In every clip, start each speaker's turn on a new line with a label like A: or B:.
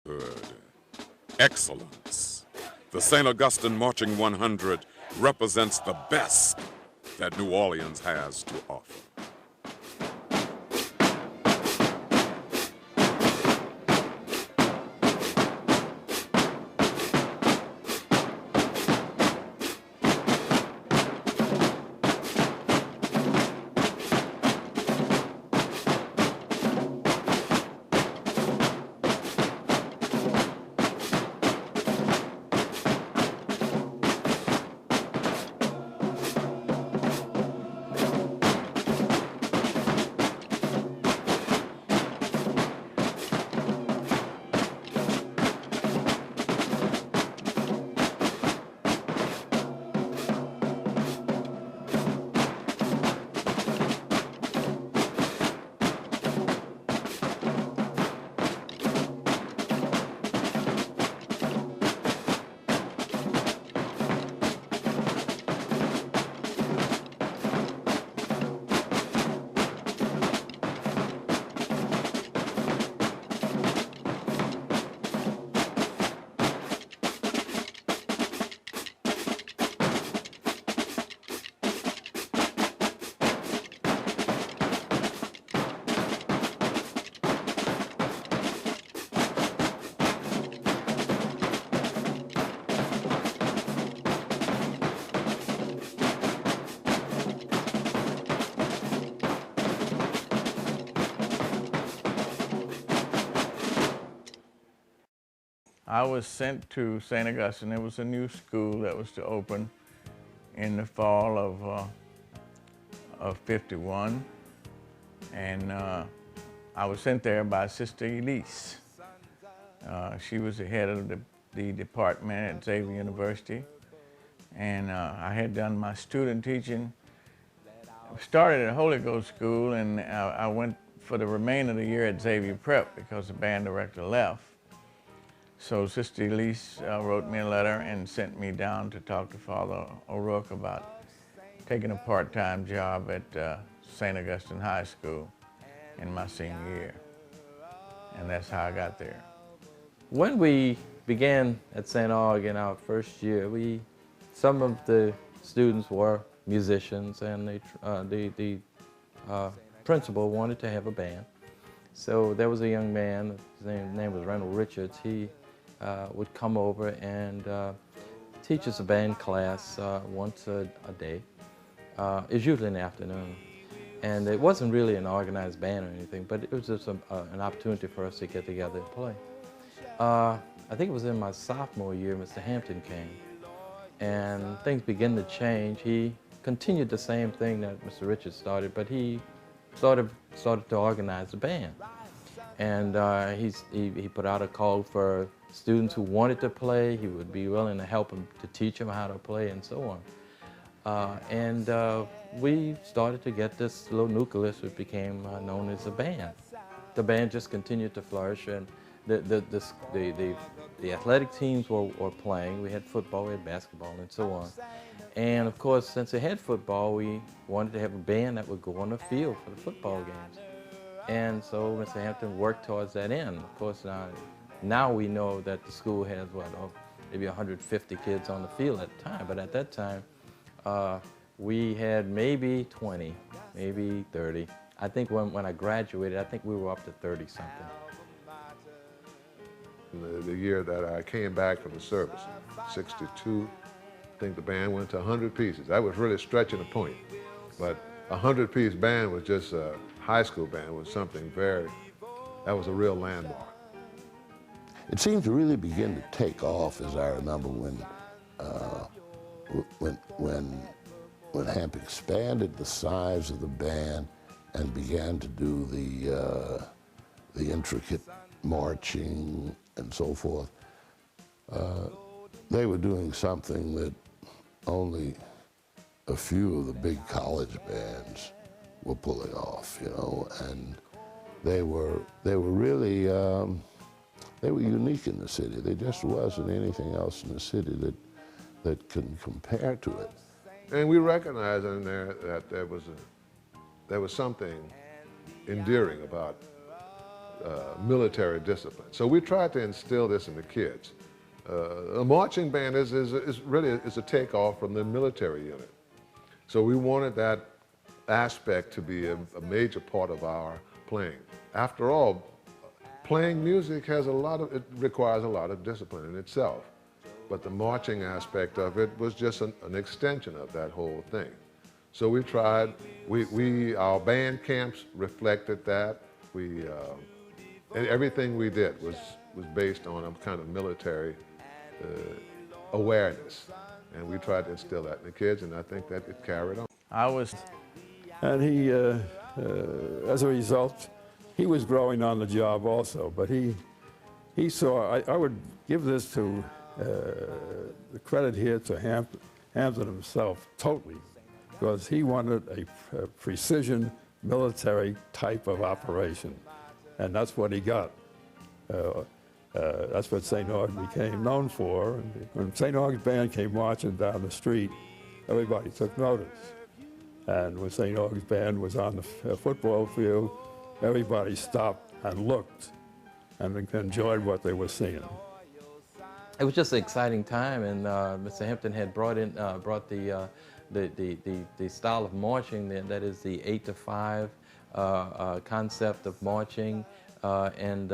A: Good. Excellence. The St. Augustine Marching 100 represents the best that New Orleans has to offer.
B: I was sent to St. Augustine. It was a new school that was to open in the fall of '51. And I was sent there by Sister Elise. She was the head of the department at Xavier University. And I had done my student teaching. I started at Holy Ghost School, and I went for the remainder of the year at Xavier Prep because the band director left. So Sister Elise wrote me a letter and sent me down to talk to Father O'Rourke about taking a part-time job at St. Augustine High School in my senior year. And that's how I got there.
C: When we began at St. Aug in our first year, some of the students were musicians, and the principal wanted to have a band. So there was a young man, his name was Randall Richards. He would come over and teach us a band class once a day. It's usually in the afternoon. And it wasn't really an organized band or anything, but it was just an opportunity for us to get together and play. I think it was in my sophomore year, Mr. Hampton came, and things began to change. He continued the same thing that Mr. Richards started, but he started to organize the band. And he put out a call for students who wanted to play. He would be willing to help them, to teach them how to play, and so on. We started to get this little nucleus, which became known as a band. The band just continued to flourish, and the athletic teams were playing. We had football, we had basketball, and so on. And of course, since they had football, we wanted to have a band that would go on the field for the football games. And so Mr. Hampton worked towards that end. Of course, now we know that the school has, maybe 150 kids on the field at the time. But at that time, we had maybe 20, maybe 30. I think when I graduated, I think we were up to 30-something.
D: The year that I came back from the service, 62, I think the band went to 100 pieces. That was really stretching the point. But a 100-piece band was just a high school band, was something that was a real landmark.
E: It seemed to really begin to take off, as I remember, when Hamp expanded the size of the band and began to do the intricate marching and so forth. They were doing something that only a few of the big college bands were pulling off, and they were really, they were unique in the city. There just wasn't anything else in the city that can compare to it.
D: And we recognized in there that there was something endearing about military discipline. So we tried to instill this in the kids. A marching band is really a takeoff from the military unit. So we wanted that aspect to be a major part of our playing. After all, playing music it requires a lot of discipline in itself. But the marching aspect of it was just an extension of that whole thing. So we tried, our band camps reflected that. And everything we did was based on a kind of military awareness. And we tried to instill that in the kids, and I think that it carried on.
F: And he, as a result, he was growing on the job also, but he saw, I would give this to, the credit here to Hampton himself, totally, because he wanted a precision military type of operation, and that's what he got. That's what St. Aug became known for. And when St. Aug's band came marching down the street, everybody took notice. And when St. Aug's band was on the football field, everybody stopped and looked and enjoyed what they were seeing.
C: It was just an exciting time, and Mr. Hampton had brought the style of marching that is the 8-to-5 concept of marching, and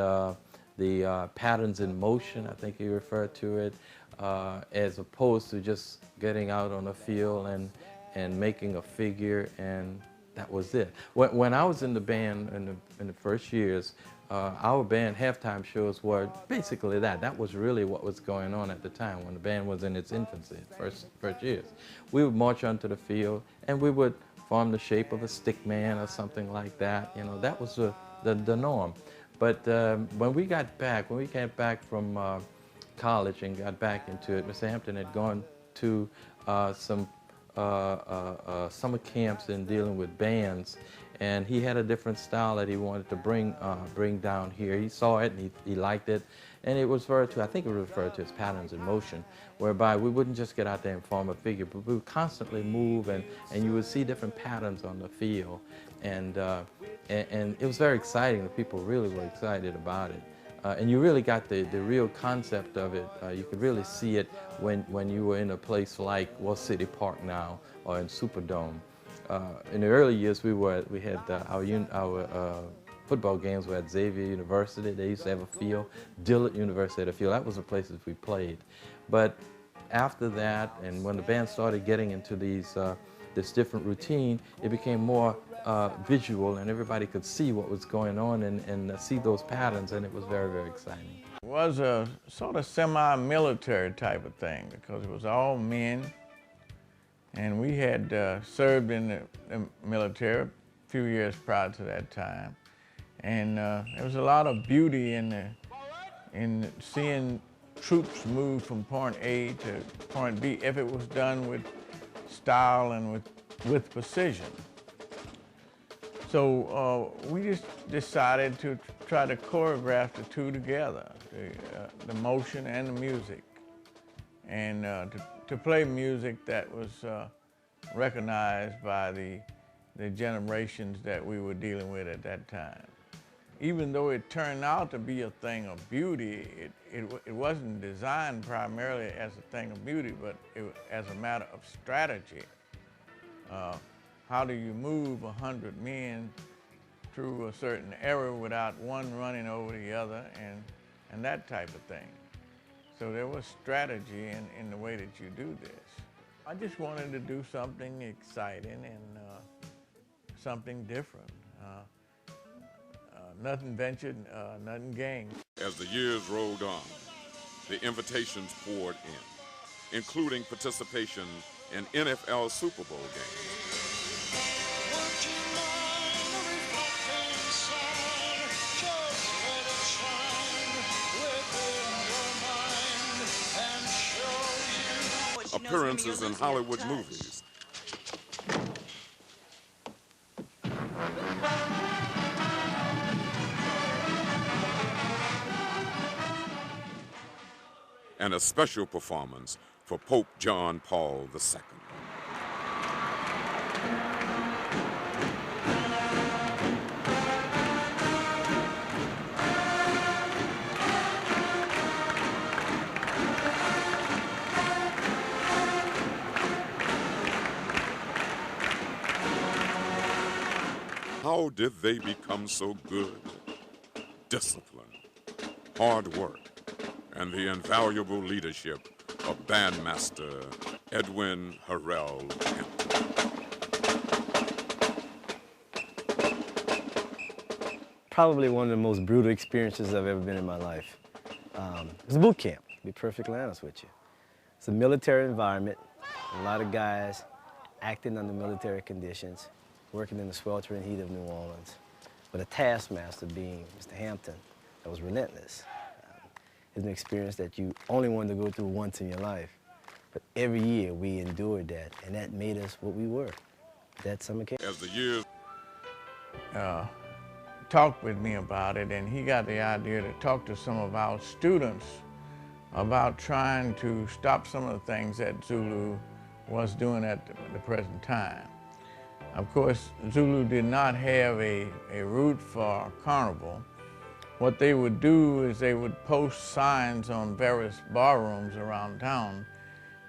C: the patterns in motion, I think he referred to it, as opposed to just getting out on the field and making a figure, and that was it. When I was in the band in the first years, our band halftime shows were basically that. That was really what was going on at the time when the band was in its infancy, first years. We would march onto the field and we would form the shape of a stick man or something like that. You know, that was the norm. But when we came back from college and got back into it, Mr. Hampton had gone to some summer camps in dealing with bands, and he had a different style that he wanted to bring down here. He saw it and he liked it, and it was referred to, I think it was referred to as patterns in motion, whereby we wouldn't just get out there and form a figure, but we would constantly move, and you would see different patterns on the field, and it was very exciting. The people really were excited about it. And you really got the real concept of it. You could really see it when you were in a place like City Park now, or in Superdome. In the early years, we had our football games were at Xavier University. They used to have a field. Dillard University had a field. That was the places we played. But after that, and when the band started getting into this different routine, it became more visual, and everybody could see what was going on and see those patterns, and it was very, very exciting.
B: It was a sort of semi-military type of thing because it was all men, and we had served in the military a few years prior to that time, and there was a lot of beauty in seeing troops move from point A to point B if it was done with style and with precision. So we just decided to try to choreograph the two together, the motion and the music, and to play music that was recognized by the generations that we were dealing with at that time. Even though it turned out to be a thing of beauty, it wasn't designed primarily as a thing of beauty, but as a matter of strategy. How do you move 100 men through a certain area without one running over the other, and that type of thing. So there was strategy in the way that you do this. I just wanted to do something exciting and something different. Nothing ventured, nothing gained.
A: As the years rolled on, the invitations poured in, including participation in NFL Super Bowl games. Appearances in Hollywood movies. And a special performance for Pope John Paul II. How did they become so good? Discipline, hard work, and the invaluable leadership of bandmaster Edwin Harrell Hampton.
G: Probably one of the most brutal experiences I've ever been in my life. It was a boot camp, to be perfectly honest with you. It's a military environment, a lot of guys acting under military conditions, working in the sweltering heat of New Orleans, but a taskmaster being Mr. Hampton that was relentless. It's an experience that you only wanted to go through once in your life, but every year we endured that, and that made us what we were, that summer camp.
A: As the years
B: talked with me about it, and he got the idea to talk to some of our students about trying to stop some of the things that Zulu was doing at the present time. Of course, Zulu did not have a route for carnival. What they would do is they would post signs on various barrooms around town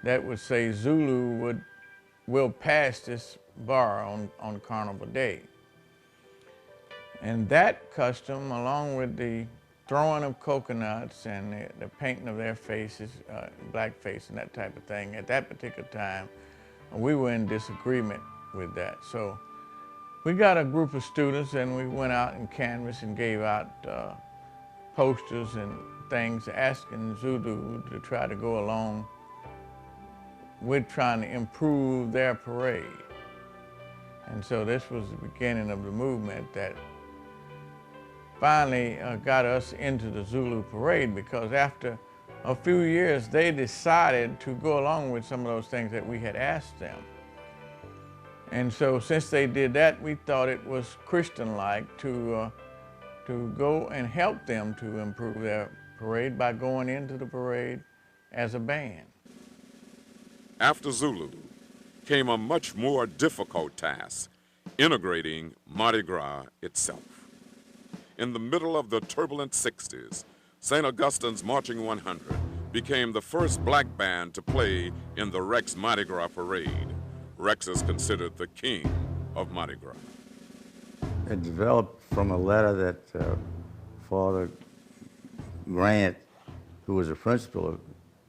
B: that would say Zulu will pass this bar on Carnival Day. And that custom, along with the throwing of coconuts and the painting of their faces, blackface and that type of thing, at that particular time, we were in disagreement with that. So we got a group of students and we went out and canvassed and gave out posters and things asking Zulu to try to go along with trying to improve their parade. And so this was the beginning of the movement that finally got us into the Zulu parade, because after a few years they decided to go along with some of those things that we had asked them. And so since they did that, we thought it was Christian-like to go and help them to improve their parade by going into the parade as a band.
A: after Zulu came a much more difficult task, integrating Mardi Gras itself. In the middle of the turbulent 60s, St. Augustine's Marching 100 became the first black band to play in the Rex Mardi Gras parade. Rex is considered the king of Mardi Gras.
H: It developed from a letter that Father Grant, who was a principal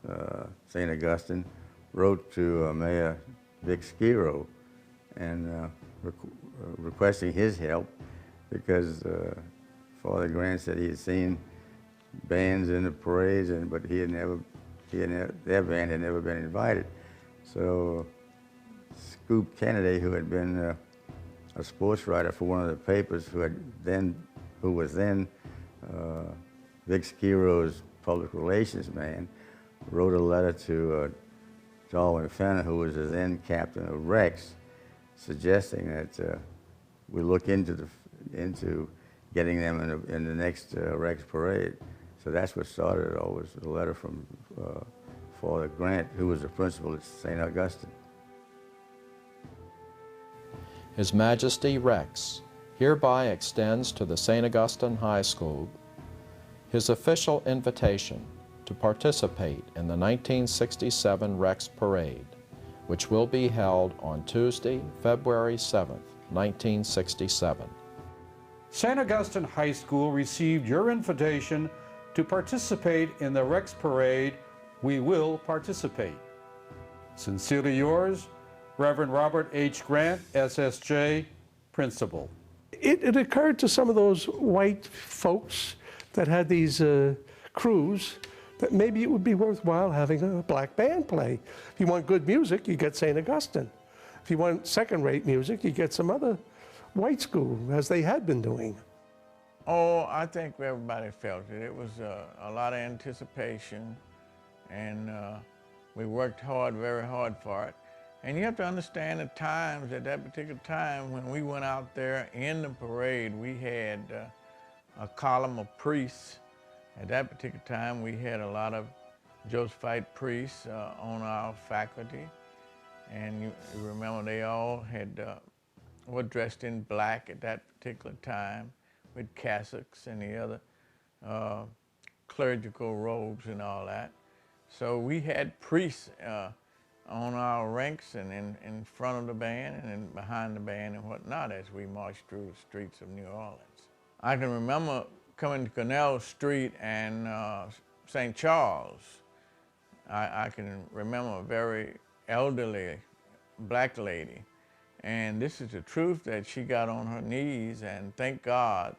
H: of St. Augustine, wrote to Mayor Vic Schiro and requesting his help because Father Grant said he had seen bands in the parades, but their band had never been invited. So Scoop Kennedy, who had been a sports writer for one of the papers, who was then Vic Schiro's public relations man, wrote a letter to Darwin Fenner, who was the then captain of Rex, suggesting that we look into getting them in the next Rex parade. So that's what started it all, was a letter from Father Grant, who was the principal at St. Augustine.
I: His Majesty Rex hereby extends to the St. Augustine High School his official invitation to participate in the 1967 Rex Parade, which will be held on Tuesday, February 7th, 1967.
J: St. Augustine High School received your invitation to participate in the Rex Parade. We will participate. Sincerely yours, Reverend Robert H. Grant, SSJ, Principal.
K: It occurred to some of those white folks that had these crews that maybe it would be worthwhile having a black band play. If you want good music, you get St. Augustine. If you want second-rate music, you get some other white school, as they had been doing.
B: Oh, I think everybody felt it. It was a lot of anticipation, and we worked hard, very hard for it. And you have to understand the times, at that particular time, when we went out there in the parade, we had a column of priests. At that particular time, we had a lot of Josephite priests on our faculty. And you remember they all were dressed in black at that particular time, with cassocks and the other clerical robes and all that. So we had priests on our ranks and in front of the band and then behind the band and whatnot as we marched through the streets of New Orleans. I can remember coming to Canal Street and St. Charles. I can remember a very elderly black lady, and this is the truth, that she got on her knees and thank God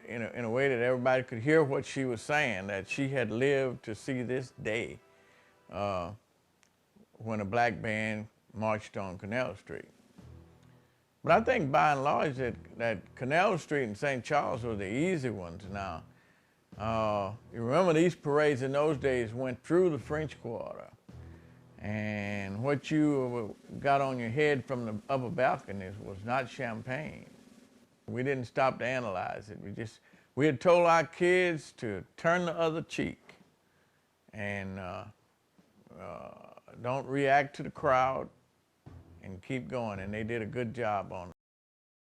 B: in a way that everybody could hear what she was saying, that she had lived to see this day when a black band marched on Canal Street. But I think by and large that Canal Street and St. Charles were the easy ones now. You remember these parades in those days went through the French Quarter, and what you got on your head from the upper balconies was not champagne. We didn't stop to analyze it. We had told our kids to turn the other cheek and don't react to the crowd and keep going, and they did a good job on it.